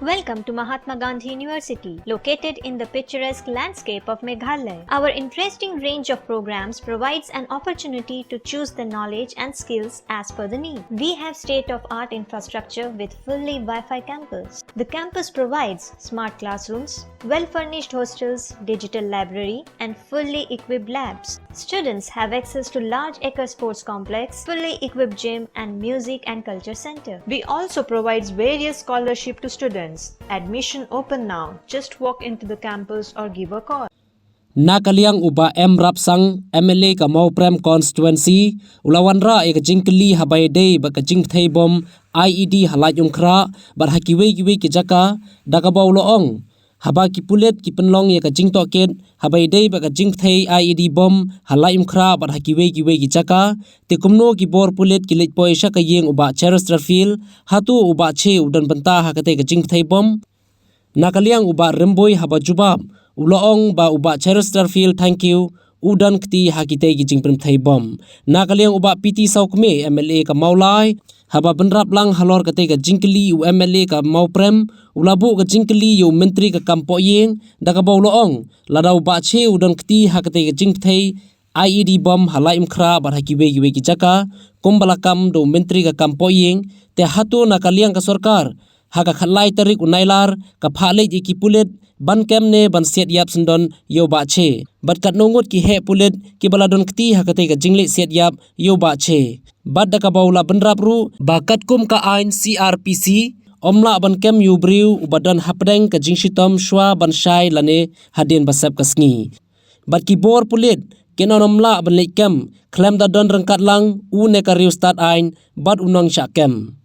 Welcome to Mahatma Gandhi University, located in the picturesque landscape of Meghalaya. Our interesting range of programs provides an opportunity to choose the knowledge and skills as per the need. We have state-of-art infrastructure with fully Wi-Fi campus. The campus provides smart classrooms, well-furnished hostels, digital library, and fully equipped labs. Students have access to large acre sports complex, fully equipped gym, and music and culture center. We also provides various scholarship to students. Admission open now. Just walk into the campus or give a call. Nakaliang uba M Rapsang MLA ka Prem constituency ulawanra e ka jingkli habay day ba ka jingthay bom IED halay yung kra bar hakiwe ki jaka dakabaw loong haba ki Pulit ki penlong e ka jingtoket habay day ba ka jingthay IED bom halay yung kra bar hakiwe ki jaka te kumno ki bor Pulit ki litpoy siya ka yeng uba Cheresterfield hatu uba che udan Bthah hakate ka jingthay bom nakaliang uba remboy haba jubab uloong ba uba Cheresterfield thank you udan kti hakite gi jingprem thai bom nakaliang uba PT Sawkmie MLA ka maulai haba benrap lang halor kate ka jingkli u MLA ka mauprem ulabu ka jingkli yu menteri ka kampo yeng da ka bawloong ladau ba che udan kti hakate ka jingthai IED bom halaim khra bar hakiwe gi jaka kumbalakam do menteri ka kampo yeng te hatu nakaliang ka Sorkar Haka khalai tarik u Nailar ka phale ki Pulit ban kemne ban set yap sendon yo ba che bat kat nongot ki he Pulit ki baladon kti hakate ka jingle set yap yo ba che bat da ka baula benrap ru bakat kum ka ain CRPC omla ban kem yu briu u badan hapdeng ka jingshitom shwa ban shai lane hadin basap ka sngi bat ki bor Pulit kenonomla ban lekem klem da don rengkat lang u ne ka riu start ain bat unong Shukem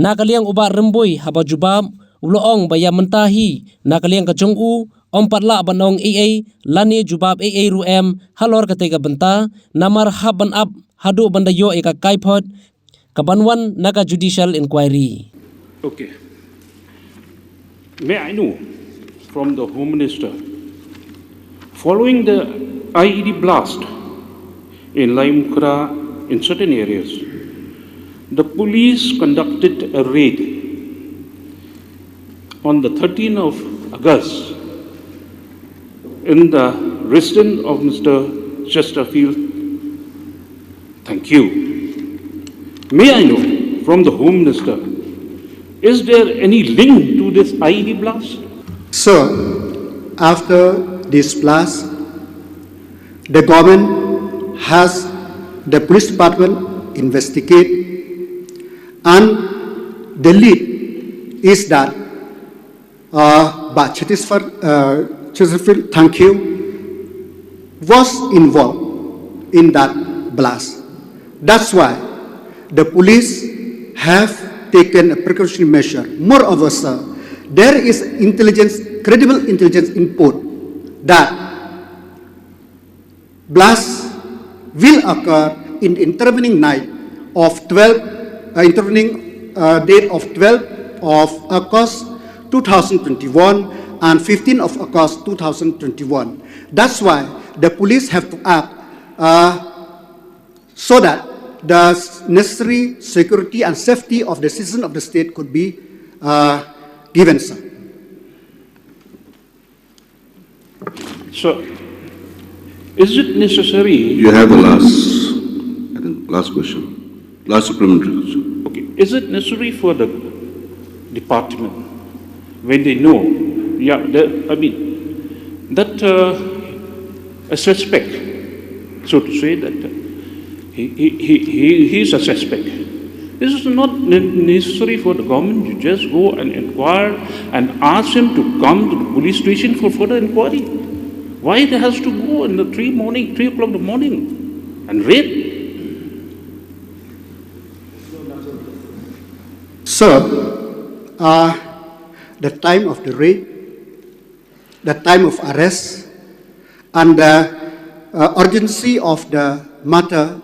nakaliang uba remboy haba jubab uloong baya mentahi nakaliang kacong u ompatla banong AA lani jubab AA ruem halor katega Bthah namar haban up hadu bandayo eka kaipot kabanwan naka judicial inquiry. Okay. May I know from the Home Minister, following the IED blast in Laimkura in certain areas, the police conducted a raid on the 13th of August in the residence of Mr. Chesterfield. Thank you. May I know from the Home Minister, is there any link to this IED blast? Sir, after this blast, the government has the police department investigate, and the lead is that Chesterfield, thank you, was involved in that blast. That's why the police have taken a precautionary measure. Moreover, sir, there is credible intelligence input that blast will occur in the intervening night of 12 date of 12 of August 2021 and 15 of August 2021. That's why the police have to act so that the necessary security and safety of the citizens of the state could be given, sir. So, is it necessary? You have the last question. Last supplementary question. Okay. Is it necessary for the department when they know, that a suspect, so to say, that he is a suspect. This is not necessary for the government to just go and inquire and ask him to come to the police station for further inquiry. Why it has to go in the 3 o'clock in the morning and raid? Sir, the time of the raid, the time of arrest, and the urgency of the matter,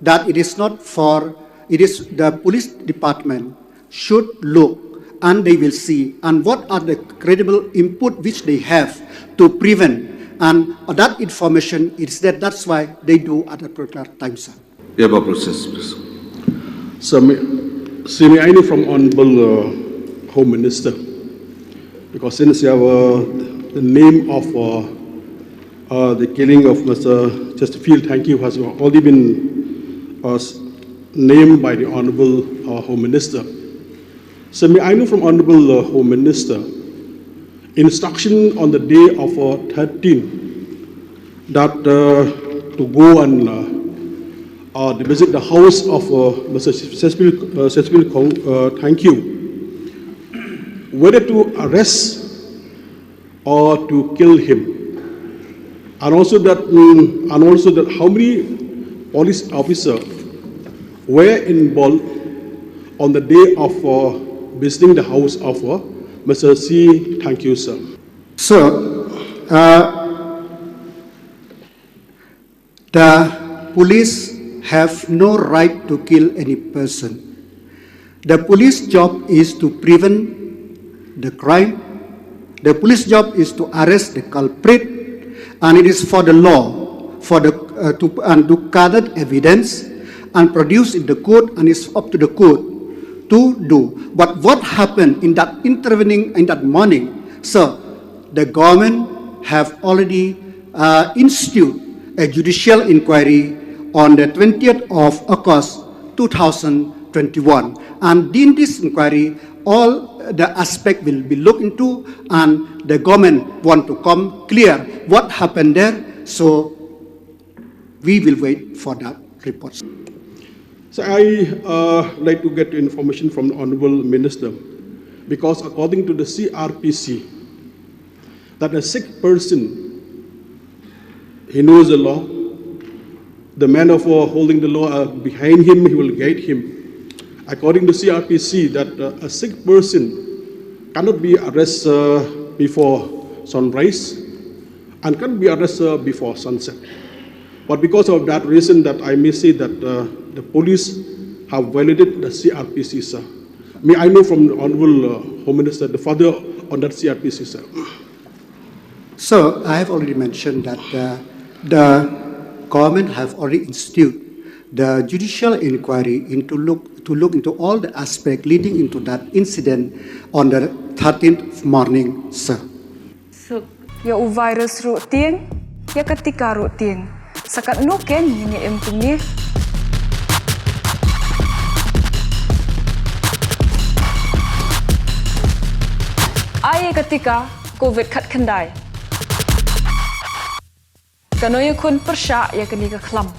that it is the police department should look and they will see and what are the credible input which they have to prevent, and that information is that's why they do at a particular time, sir. Yeah, process, please. So, may I know from Honorable Home Minister, because since the name of the killing of Mr. Chesterfield, thank you, has already been named by the Honorable Home Minister. So may I know from Honorable Home Minister, instruction on the day of 13 that to go and visit the house of Mr. Chesterfield, thank you, whether to arrest or to kill him, and also that how many police officers were involved on the day of visiting the house of Mr. C. Thank you, sir. So, the police have no right to kill any person. The police job is to prevent the crime. The police job is to arrest the culprit, and it is for the law to gather evidence and produce in the court, and it's up to the court to do. But what happened in that morning, sir, the government have already instituted a judicial inquiry on the 20th of August 2021. And in this inquiry, all the aspects will be looked into, and the government want to come clear what happened there. So we will wait for that report. So I like to get information from the Honorable Minister, because according to the CRPC, that a sick person, he knows the law. The man of holding the law behind him, he will guide him. According to CRPC, that a sick person cannot be arrested before sunrise and can't be arrested before sunset. But because of that reason, that I may say that the police have violated the CRPC, sir. May I know from the Honorable Home Minister the further on that CRPC, sir? So I have already mentioned that the government have already instituted the judicial inquiry to look into all the aspects leading into that incident on the 13th morning, sir. So, ya virus rutin, ya ketika rutin, sakat nuken ini empuni. Ai ketika COVID kat kendai. Kanoy kun persya ya kenika kelam.